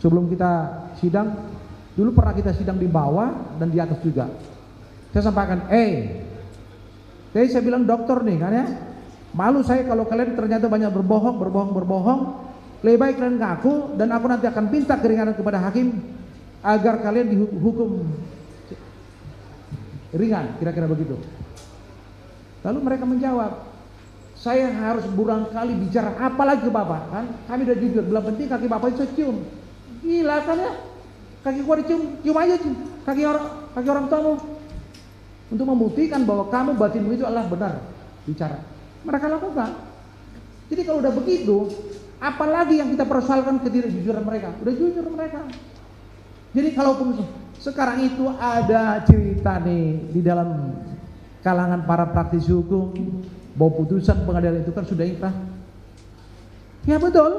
Sebelum kita sidang, dulu pernah kita sidang di bawah dan di atas juga. Saya sampaikan, jadi saya bilang dokter nih kan ya. Malu saya kalau kalian ternyata banyak berbohong. Lebih baik kalian ngaku dan aku nanti akan minta keringanan kepada hakim agar kalian dihukum ringan, kira-kira begitu. Lalu mereka menjawab, saya harus berulang kali bicara apa lagi ke bapak kan? Kami udah jujur, belum penting kaki bapak itu cium. Gila kan ya? Kaki gua dicium, cium aja cium. Kaki orang tuamu. Untuk membuktikan bahwa kamu batinmu itu adalah benar bicara. Mereka lakukan. Jadi kalau udah begitu, apalagi yang kita persoalkan ketidakjujuran mereka? Udah jujur mereka. Jadi kalaupun sekarang itu ada cerita nih di dalam kalangan para praktisi hukum bahwa putusan pengadilan itu kan sudah inkrah. Ya betul.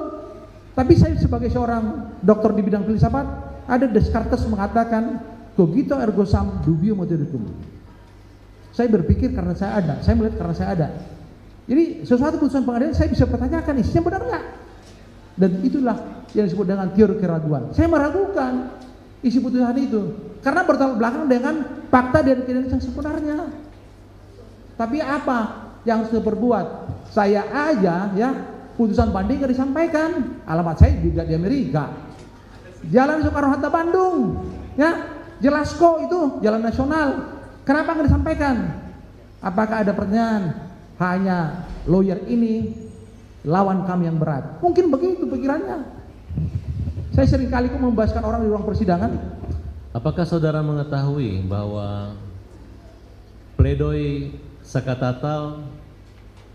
Tapi saya sebagai seorang dokter di bidang filsafat, ada Descartes mengatakan cogito ergo sum dubio motorium. Saya berpikir karena saya ada, saya melihat karena saya ada. Jadi sesuatu putusan pengadilan saya bisa pertanyakan isinya benar nggak? Dan itulah yang disebut dengan teori keraguan. Saya meragukan isi putusan itu karena bertolak belakang dengan fakta dan keadaan yang sebenarnya. Tapi apa yang saya perbuat? Saya aja ya putusan banding nggak disampaikan. Alamat saya juga di Amerika. Jalan Soekarno-Hatta Bandung, ya jelas kok itu jalan nasional. Kenapa nggak disampaikan? Apakah ada pertanyaan? Hanya lawyer ini lawan kami yang berat. Mungkin begitu pikirannya. Saya sering kali kok membahaskan orang di ruang persidangan. Apakah saudara mengetahui bahwa pledoi Sakatatal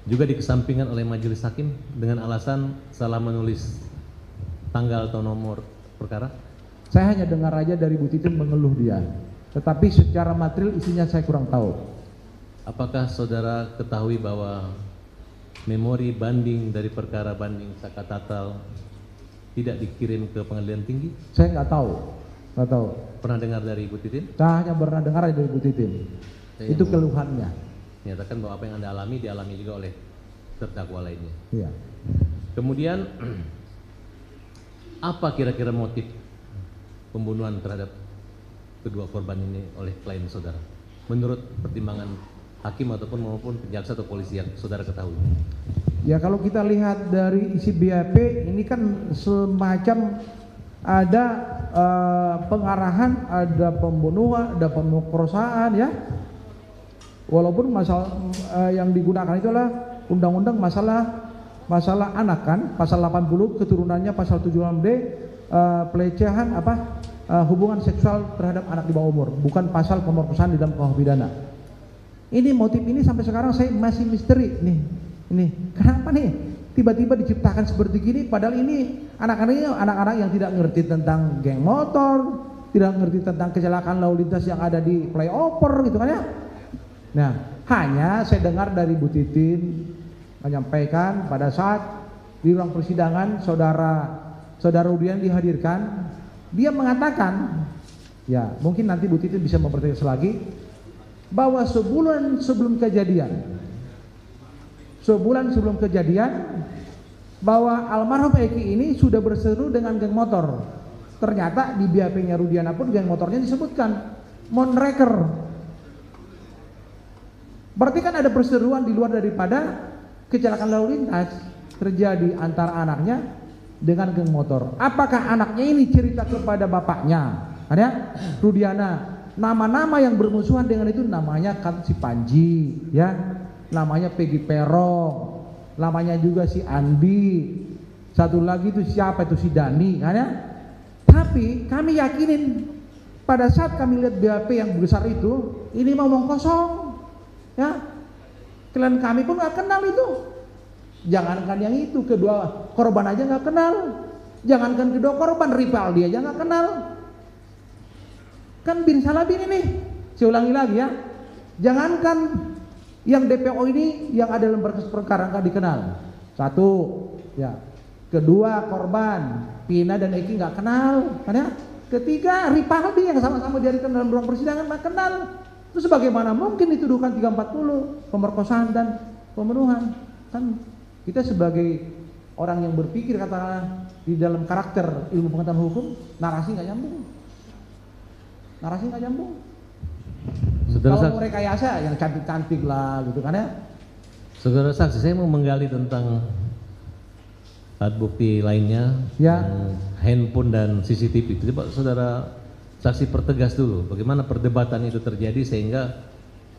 juga dikesampingkan oleh majelis hakim dengan alasan salah menulis tanggal atau nomor perkara? Saya hanya dengar aja dari Bu Titin mengeluh dia. Tetapi secara material isinya saya kurang tahu. Apakah saudara ketahui bahwa memori banding dari perkara banding Sakatatal tidak dikirim ke pengadilan tinggi? Saya nggak tahu. Pernah dengar dari Ibu Titin? Saya hanya pernah dengar dari Bu Titin. Itu keluhannya. Menyatakan bahwa apa yang Anda alami dialami juga oleh terdakwa lainnya. Iya. Kemudian apa kira-kira motif pembunuhan terhadap kedua korban ini oleh klien saudara? Menurut pertimbangan hakim ataupun maupun penjaksa atau polisi yang saudara ketahui? Ya kalau kita lihat dari isi BAP ini kan semacam ada pengarahan, ada pembunuhan, ada pemerkosaan ya. Walaupun masalah yang digunakan itu adalah undang-undang masalah anak kan, pasal 80 keturunannya pasal 76D pelecehan hubungan seksual terhadap anak di bawah umur, bukan pasal pemerkosaan di dalam KUH pidana. Ini motif ini sampai sekarang saya masih misteri nih. Ini kenapa nih tiba-tiba diciptakan seperti gini padahal ini anak-anak yang tidak ngerti tentang geng motor, tidak ngerti tentang kecelakaan lalu lintas yang ada di flyover gitu kan ya. Nah, hanya saya dengar dari Bu Titin menyampaikan pada saat di ruang persidangan saudara Rudian dihadirkan, dia mengatakan, ya mungkin nanti Bu Titin bisa mempertegas lagi, bahwa sebulan sebelum kejadian bahwa almarhum Eki ini sudah berseru dengan geng motor. Ternyata di BAP-nya Rudiana pun geng motornya disebutkan Monreker. Berarti kan ada perseruan di luar daripada kecelakaan lalu lintas terjadi antara anaknya dengan geng motor. Apakah anaknya ini cerita kepada bapaknya? Ada Rudiana, nama-nama yang bermusuhan dengan itu namanya kan si Panji, ya, namanya Peggy Perong, namanya juga si Andi, satu lagi itu siapa itu si Dani, kan ya? Tapi kami yakinin pada saat kami lihat BAP yang besar itu, ini mau ngomong kosong, ya. Klien kami pun nggak kenal itu. Jangankan yang itu, kedua korban aja nggak kenal. Jangankan kedua korban, Ripaldi aja nggak kenal. Kan bin Salabin ini, saya ulangi lagi ya. Jangankan yang DPO ini yang ada dalam berkas perkara nggak dikenal. Satu, ya. Kedua korban, Pina dan Eki nggak kenal, kan ya. Ketiga, Ripaldi yang sama-sama dihadirkan dalam ruang persidangan nggak kenal. Terus bagaimana mungkin dituduhkan 340 pemerkosaan dan pembunuhan? Kan kita sebagai orang yang berpikir katakanlah di dalam karakter ilmu pengetahuan hukum, narasi nggak nyambung. Kalau mereka rekayasa yang cantik-cantik lah gitu kan ya. Saudara saksi, saya mau menggali tentang alat bukti lainnya, ya. Handphone dan CCTV. Coba saudara saksi pertegas dulu bagaimana perdebatan itu terjadi sehingga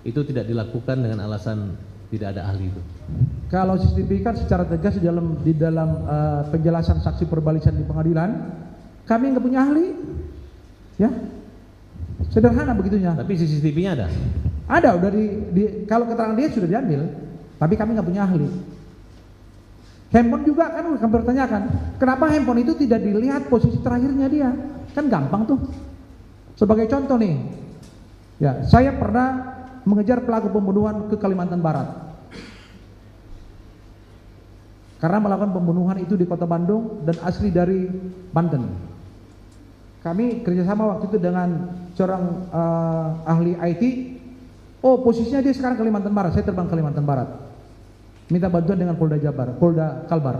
itu tidak dilakukan dengan alasan tidak ada ahli itu. Kalau CCTV kan secara tegas di dalam penjelasan saksi perbalisan di pengadilan, kami nggak punya ahli, ya. Sederhana begitunya. Tapi CCTV-nya ada? Ada, udah kalau keterangan dia sudah diambil, tapi kami nggak punya ahli. Handphone juga kan kami pertanyakan, kenapa handphone itu tidak dilihat posisi terakhirnya dia? Kan gampang tuh. Sebagai contoh nih, ya saya pernah mengejar pelaku pembunuhan ke Kalimantan Barat. Karena melakukan pembunuhan itu di kota Bandung dan asli dari Banten. Kami kerjasama waktu itu dengan seorang ahli IT. Oh, posisinya dia sekarang Kalimantan Barat. Saya terbang Kalimantan Barat, minta bantuan dengan Polda Kalbar.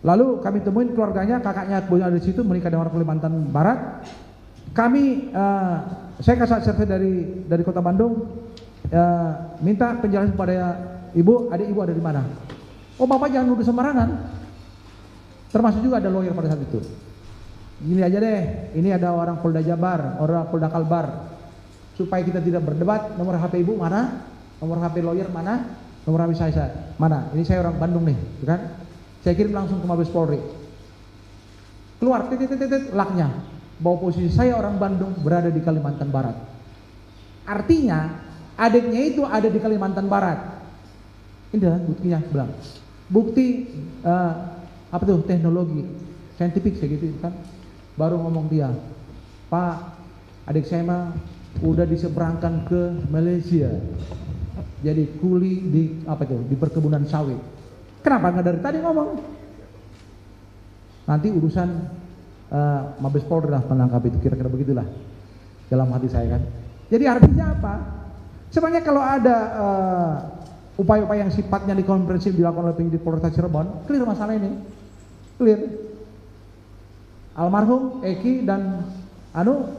Lalu kami temuin keluarganya, kakaknya ada di situ menikah dengan orang Kalimantan Barat. Kami, saya kasih serta dari kota Bandung, minta penjelasan kepada ibu, adik ibu ada di mana? Oh, bapak jangan nuduh sembarangan. Termasuk juga ada lawyer pada saat itu. Gini aja deh, ini ada orang Polda Jabar, orang Polda Kalbar. Supaya kita tidak berdebat, nomor HP ibu mana? Nomor HP lawyer mana? Nomor HP saya mana? Ini saya orang Bandung nih, kan? Saya kirim langsung ke Mabes Polri. Keluar, laknya, bahwa posisi saya orang Bandung berada di Kalimantan Barat. Artinya, adiknya itu ada di Kalimantan Barat. Ini adalah buktinya, bilang. Bukti apa tuh? Teknologi, saintifik saya gitu kan. Baru ngomong dia, Pak, adik saya mah udah diseberangkan ke Malaysia. Jadi kuli di apa tuh? Di perkebunan sawit. Kenapa nggak dari tadi ngomong? Nanti urusan Mabes Polri lah menangkap itu, kira-kira begitulah dalam hati saya kan. Jadi artinya apa? Sebenarnya kalau ada upaya-upaya yang sifatnya dikomprehensif dilakukan oleh penyidik Polres Cirebon, clear masalah ini, clear. Almarhum Eki dan Anu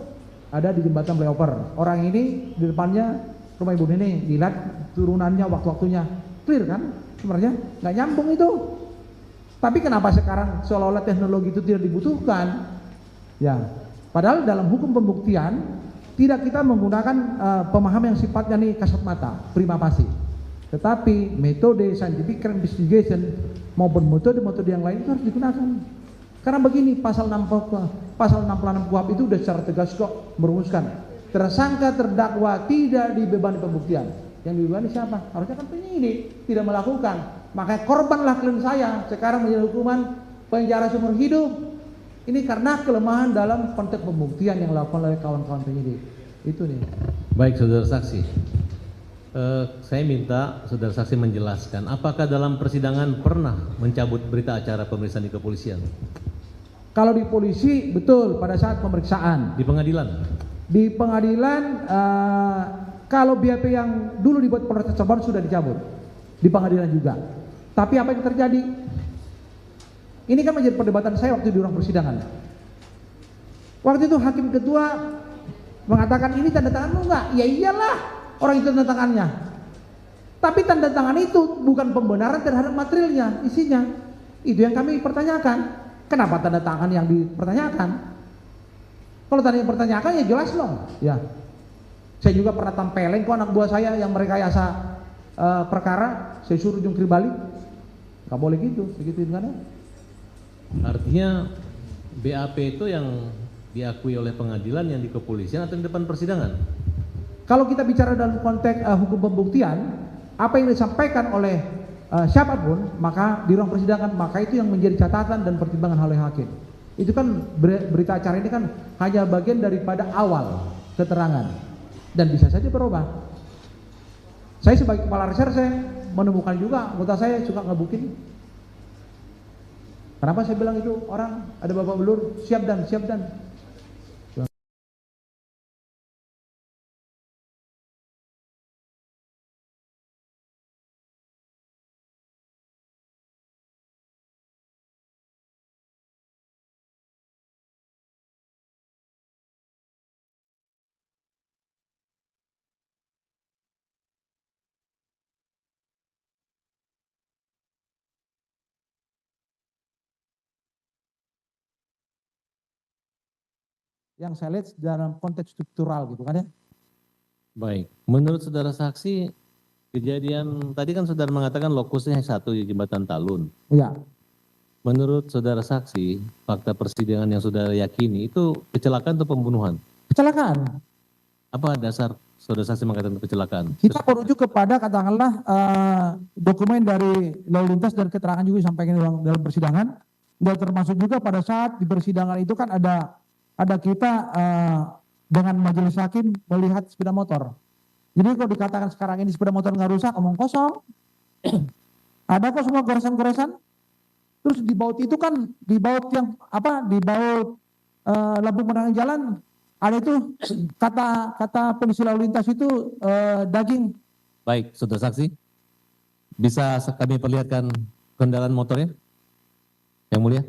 ada di jembatan flyover. Orang ini di depannya rumah ibu ini, dilihat turunannya waktu-waktunya, clear kan? Sebenarnya nggak nyambung itu. Tapi kenapa sekarang seolah-olah teknologi itu tidak dibutuhkan? Ya, padahal dalam hukum pembuktian tidak kita menggunakan pemahaman yang sifatnya nih kasat mata, prima facie. Tetapi metode scientific investigation maupun metode-metode yang lain itu harus digunakan. Karena begini, pasal 66 KUHP itu sudah secara tegas kok merumuskan tersangka terdakwa tidak dibebani pembuktian. Yang dibebani siapa? Harusnya kan penyidik, tidak melakukan. Makanya korbanlah klien saya sekarang menjadi hukuman penjara seumur hidup. Ini karena kelemahan dalam konteks pembuktian yang dilakukan oleh kawan-kawan penyidik. Itu nih. Baik, saudara saksi. Saya minta saudara saksi menjelaskan apakah dalam persidangan pernah mencabut berita acara pemeriksaan di kepolisian? Kalau di polisi betul pada saat pemeriksaan. Di pengadilan? Di pengadilan kalau BAP yang dulu dibuat Polres Cirebon sudah dicabut. Di pengadilan juga. Tapi apa yang terjadi? Ini kan menjadi perdebatan saya waktu di ruang persidangan. Waktu itu hakim ketua mengatakan ini tanda tanganmu enggak? Ya iyalah, orang itu tanda tangannya. Tapi tanda tangan itu bukan pembenaran terhadap materialnya, isinya. Itu yang kami pertanyakan. Kenapa tanda tangan yang dipertanyakan? Kalau tanda yang dipertanyakan ya jelas loh. Ya. Saya juga pernah tampelin kok anak buah saya yang merekayasa perkara, saya suruh jungkir balik. Gak boleh gitu, begituin kan ya. Artinya BAP itu yang diakui oleh pengadilan yang di kepolisian atau di depan persidangan? Kalau kita bicara dalam konteks hukum pembuktian, apa yang disampaikan oleh siapapun, maka di ruang persidangan, maka itu yang menjadi catatan dan pertimbangan oleh hakim. Itu kan berita acara ini kan hanya bagian daripada awal keterangan dan bisa saja berubah. Saya sebagai kepala reserse menemukan juga anggota saya suka ngebukin. Kenapa saya bilang itu orang ada babak belur, siap dan. Yang saya lihat dalam konteks struktural gitu kan ya. Baik, menurut saudara saksi, kejadian tadi kan saudara mengatakan lokusnya satu di jembatan Talun. Iya. Menurut saudara saksi, fakta persidangan yang saudara yakini itu kecelakaan atau pembunuhan? Kecelakaan. Apa dasar saudara saksi mengatakan kecelakaan? Kita merujuk kepada katakanlah dokumen dari lalu lintas dan keterangan juga disampaikan dalam persidangan. Dan termasuk juga pada saat di persidangan itu kan ada kita dengan majelis hakim melihat sepeda motor. Jadi kalau dikatakan sekarang ini sepeda motor nggak rusak, omong kosong. Ada kok semua goresan-goresan. Terus di baut itu kan, di baut yang apa, di baut lampu penerangan jalan, ada itu kata polisi lalu lintas itu daging. Baik, saudara saksi, bisa kami perlihatkan kendaraan motornya? Yang mulia?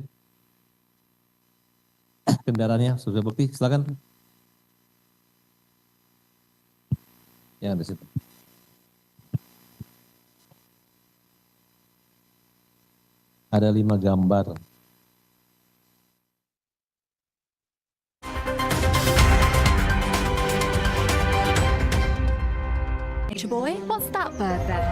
Kendaraannya sudah bukti, silakan. Yang ada situ. Ada 5 gambar. Boy, what's that bird then?